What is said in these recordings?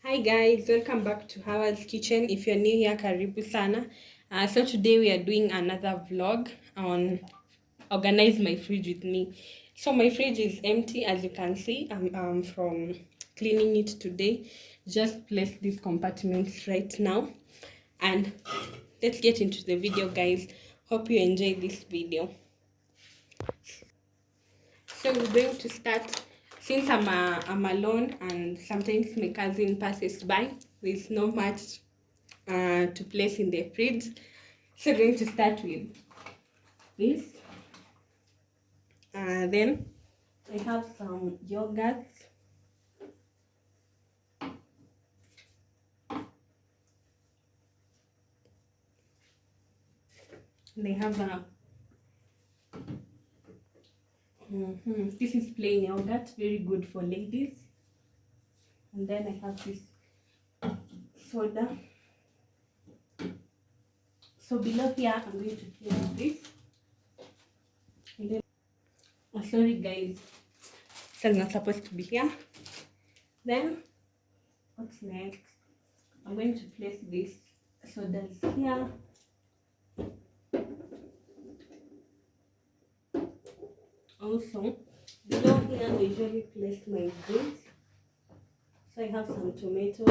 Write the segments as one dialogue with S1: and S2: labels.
S1: Hi guys, welcome back to Hawa'S kitchen. If you're new here, karibu sana. So today we are doing another vlog on organize my fridge with me. So my fridge is empty, as you can see. I'm from cleaning it today. Just place these compartments right now, and let's get into the video, guys. Hope you enjoy this video. So we're going to start. Since I'm alone and sometimes my cousin passes by, there's not much to place in the fridge. So we're going to start with this. Then I have some yogurts. They have a this is plain yogurt, very good for ladies. And then I have this soda. So below here I'm going to place this. And then sorry guys, so it's not supposed to be here. Then what's next? I'm going to place this sodas here. Also, below here I usually place my greens. So I have some tomatoes.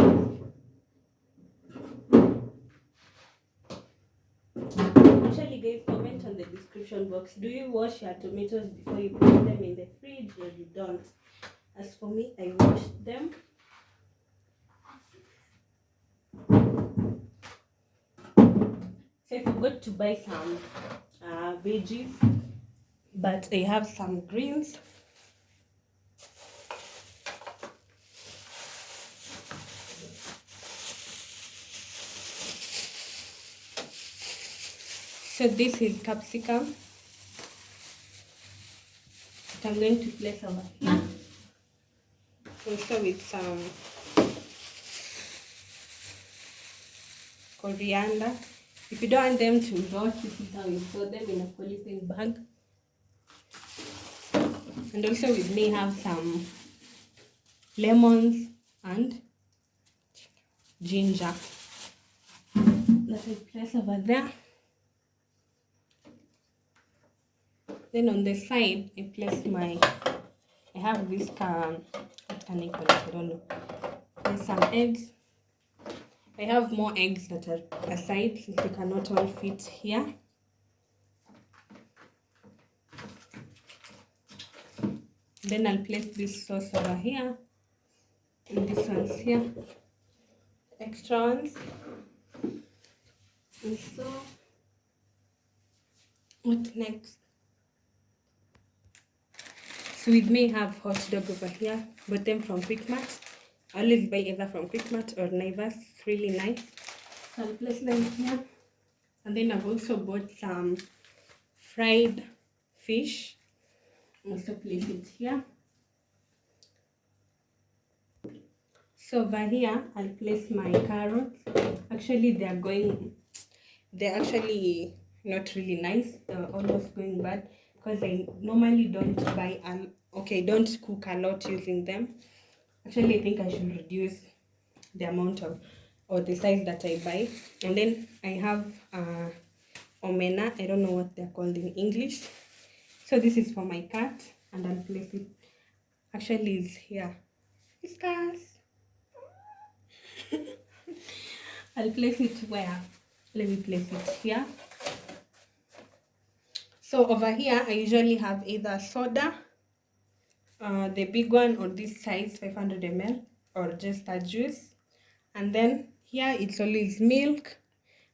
S1: Actually guys, comment on the description box. Do you wash your tomatoes before you put them in the fridge, or you don't? As for me, I wash them. So I forgot to buy some veggies, but I have some greens. So this is capsicum that I'm going to place over here. Also with some coriander. If you don't want them to rot, this is how you store them in a polythene bag. And also we may have some lemons and ginger that I place over there. Then on the side I place I have this what can I call it? I don't know. There's some eggs. I have more eggs that are aside since they cannot all fit here. Then I'll place this sauce over here, and this one's here, extra ones. And so, what next? So we may have hot dog over here, bought them from Quick Mart. I always buy either from Quick Mart or Naivas. It's really nice. So I'll place them here. And then I've also bought some fried fish. Also place it here. So over here I'll place my carrots. Actually they're actually not really nice. They're almost going bad because I normally don't buy don't cook a lot using them. Actually I think I should reduce the amount of or the size that I buy. And then I have omena. I don't know what they're called in English. So this is for my cat, and I'll place it. Actually it's here. Whiskers. I'll place it where? Let me place it here. So over here I usually have either soda, the big one, or this size 500 ml, or just a juice. And then here it's always milk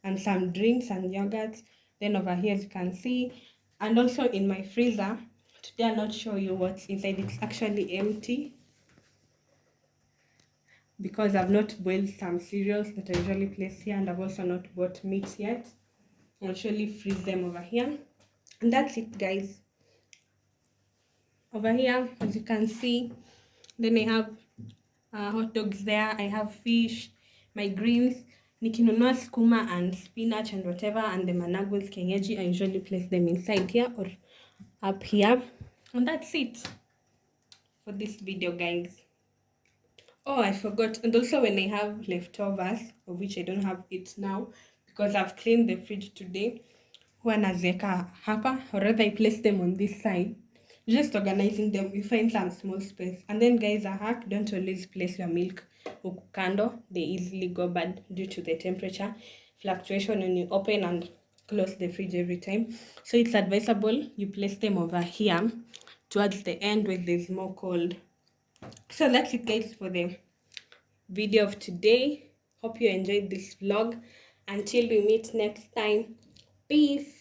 S1: and some drinks and yogurt. Then over here, as you can see, and also in my freezer today I'll not show you what's inside. It's actually empty because I've not boiled some cereals that I usually place here, and I've also not bought meat yet. I'll surely freeze them over here. And that's it, guys. Over here, as you can see, then I have hot dogs there. I have fish, my greens, nikinunua sukuma and spinach and whatever, and the managos kienyeji. I usually place them inside here or up here. And that's it for this video, guys. Oh, I forgot. And also when I have leftovers, of which I don't have it now because I've cleaned the fridge today, huwa naziweka hapa, or rather I place them on this side. Just organizing them, you find some small space. And then guys, a hack, don't always place your milk huku kando. They easily go bad due to the temperature fluctuation when you open and close the fridge every time. So it's advisable you place them over here towards the end where there's more cold. So that's it guys for the video of today. Hope you enjoyed this vlog. Until we meet next time, peace.